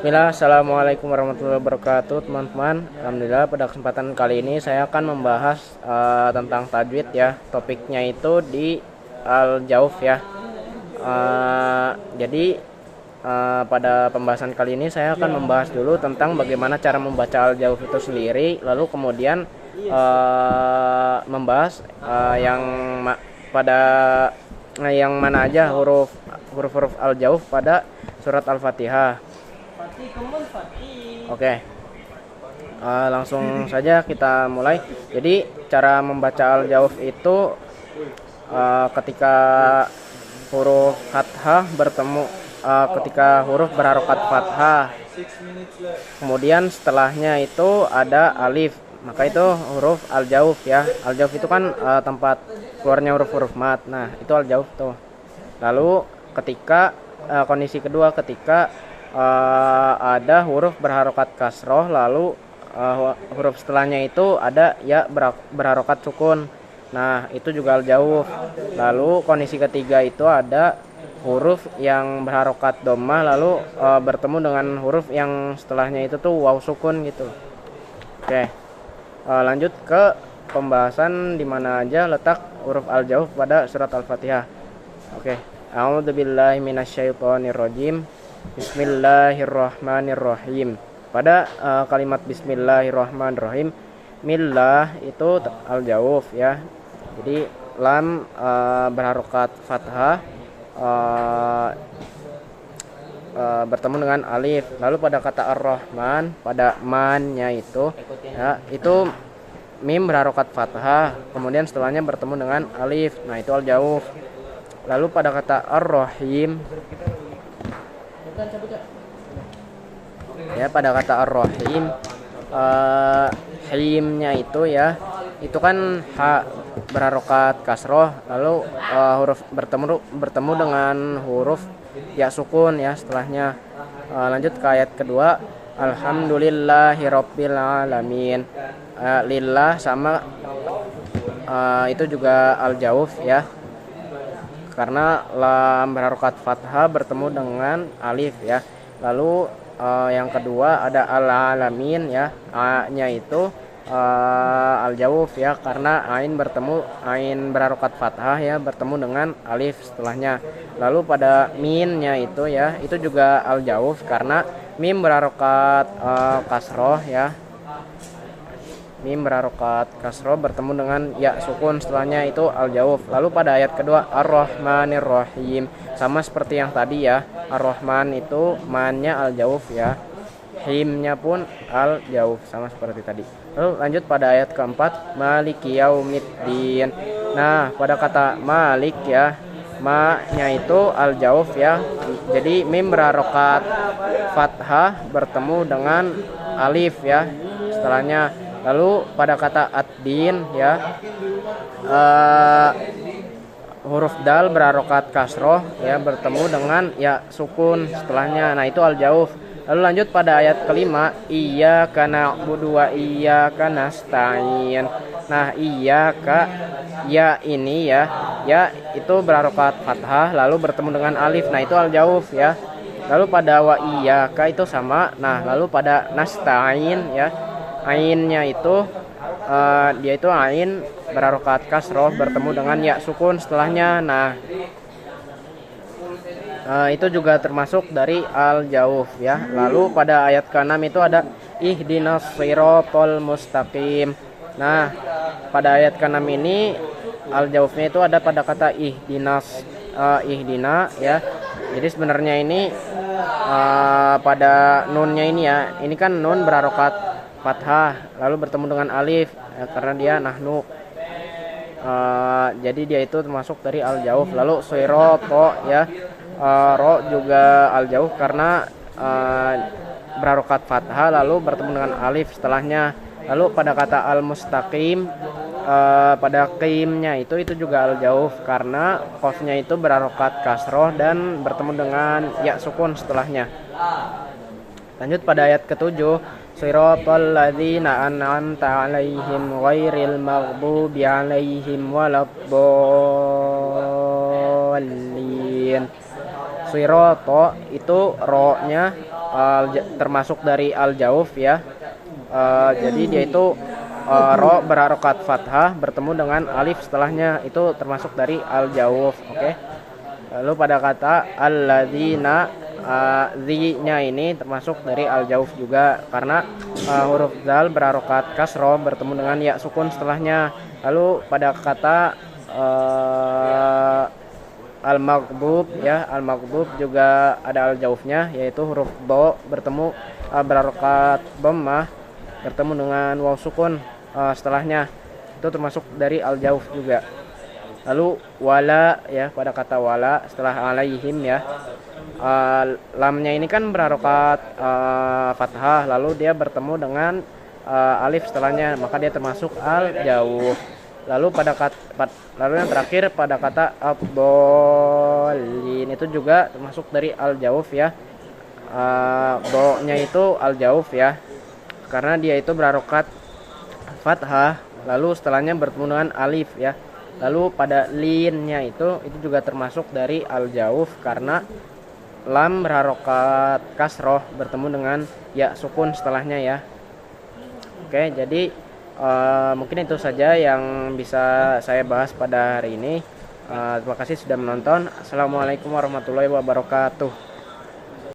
Bismillah, Assalamualaikum warahmatullahi wabarakatuh, teman-teman. Alhamdulillah, pada kesempatan kali ini saya akan membahas tentang tajwid ya. Topiknya itu di al-jauf ya. Jadi pada pembahasan kali ini saya akan membahas dulu tentang bagaimana cara membaca al-jauf itu sendiri, lalu kemudian membahas pada yang mana aja huruf-huruf al-jauf pada surat Al-Fatihah. Oke, langsung saja kita mulai. Jadi cara membaca al-jauf itu ketika huruf fathah bertemu ketika huruf berharokat fathah, kemudian setelahnya itu ada alif, maka itu huruf al-jauf ya. Al-jauf itu kan tempat keluarnya huruf-huruf mat. Nah, itu al-jauf tuh. Lalu ketika kondisi kedua, ketika ada huruf berharokat kasroh, lalu huruf setelahnya itu ada ya berharokat sukun. Nah, itu juga al-jauf. Lalu kondisi ketiga itu ada huruf yang berharokat dhammah, lalu bertemu dengan huruf yang setelahnya itu tuh waw sukun gitu. Oke, lanjut ke pembahasan di mana aja letak huruf al-jauf pada surat Al-Fatihah. Oke, a'udzubillahi minasyaitonirrajim. Bismillahirrahmanirrahim. Pada kalimat Bismillahirrahmanirrahim, millah itu al-jauf ya. Jadi lam berharokat fathah bertemu dengan alif. Lalu pada kata ar-Rahman, pada man-nya itu ya, itu mim berharokat fathah, kemudian setelahnya bertemu dengan alif. Nah, itu al-jauf. Lalu pada kata ar-Rahim ya, pada kata ar-Rahim himnya itu ya, itu kan ha berharokat kasroh, lalu huruf bertemu dengan huruf ya sukun ya setelahnya. Lanjut ke ayat kedua, alhamdulillahirabbil alamin. Lillah sama itu juga al-jauf ya, karena lam berharokat fathah bertemu dengan alif ya. Lalu yang kedua ada al-alamin ya, a-nya itu al-jauf ya, karena ain berharokat fathah ya, bertemu dengan alif setelahnya. Lalu pada min-nya itu ya, itu juga al-jauf karena mim berharokat kasroh ya. Mim berharokat kasroh bertemu dengan ya sukun setelahnya, itu al-jauf. Lalu pada ayat kedua ar-Rahmanir-Rahim, sama seperti yang tadi ya. Ar-Rahman itu man-nya al-jauf ya, himnya pun al-jauf sama seperti tadi. Lalu lanjut pada ayat keempat, maliki yaumiddin. Nah, pada kata malik ya, ma-nya itu al-jauf ya. Jadi mim berharokat fathah bertemu dengan alif ya setelahnya. Lalu pada kata ad-din ya, huruf dal berharokat kasroh ya, bertemu dengan ya sukun setelahnya. Nah, itu al-jauf. Lalu lanjut pada ayat kelima, iyyaka na'budu wa iyyaka nasta'in. Nah, iyyaka ya ini ya, ya itu berharokat fathah lalu bertemu dengan alif. Nah, itu al-jauf ya. Lalu pada wa iyyaka itu sama. Nah, lalu pada nasta'in ya, ainnya itu dia itu ain berharokat kasroh bertemu dengan ya sukun setelahnya. Nah, itu juga termasuk dari al-jauf ya. Lalu pada ayat ke-6 itu ada ihdinas shiratal mustaqim. Nah, pada ayat ke-6 ini al-jaufnya itu ada pada kata ihdinas, ihdina ya. Jadi sebenarnya ini pada nunnya ini ya, ini kan nun berharokat fathah lalu bertemu dengan alif ya, karena dia nahnu. Jadi dia itu termasuk dari al-jauf. Lalu sirato ya, ro juga al-jauf karena berharokat fathah lalu bertemu dengan alif setelahnya. Lalu pada kata al-mustaqim, pada qimnya itu juga al-jauf karena qafnya itu berharokat kasroh dan bertemu dengan ya sukun setelahnya. Lanjut pada ayat ketujuh, siratal ladzina an'amta 'alaihim ghairil maghdubi 'alaihim waladdallin. siroto itu ro-nya termasuk dari al-jauf ya. Jadi dia itu ro berharokat fathah bertemu dengan alif setelahnya, itu termasuk dari al-jauf. Oke. Lalu pada kata alladzina, zi-nya ini termasuk dari al-jauf juga karena huruf zal berharokat kasroh bertemu dengan ya sukun setelahnya. Lalu pada kata al-maghdub ya, al-maghdub juga ada al-jaufnya, yaitu huruf do bertemu berharokat dhammah bertemu dengan waw sukun setelahnya, itu termasuk dari al-jauf juga. Lalu wala ya, pada kata wala setelah alaihim ya, lamnya ini kan berharokat fathah, lalu dia bertemu dengan alif setelahnya, maka dia termasuk al-jauf. Lalu lalu yang terakhir pada kata abdolin itu juga termasuk dari al-jauf ya. Do-nya itu al-jauf ya, karena dia itu berharokat fathah, lalu setelahnya bertemu dengan alif ya. Lalu pada linnya itu juga termasuk dari al-jauf karena lam berharokat kasroh bertemu dengan ya sukun setelahnya ya. Oke, jadi mungkin itu saja yang bisa saya bahas pada hari ini. Terima kasih sudah menonton. Assalamualaikum warahmatullahi wabarakatuh.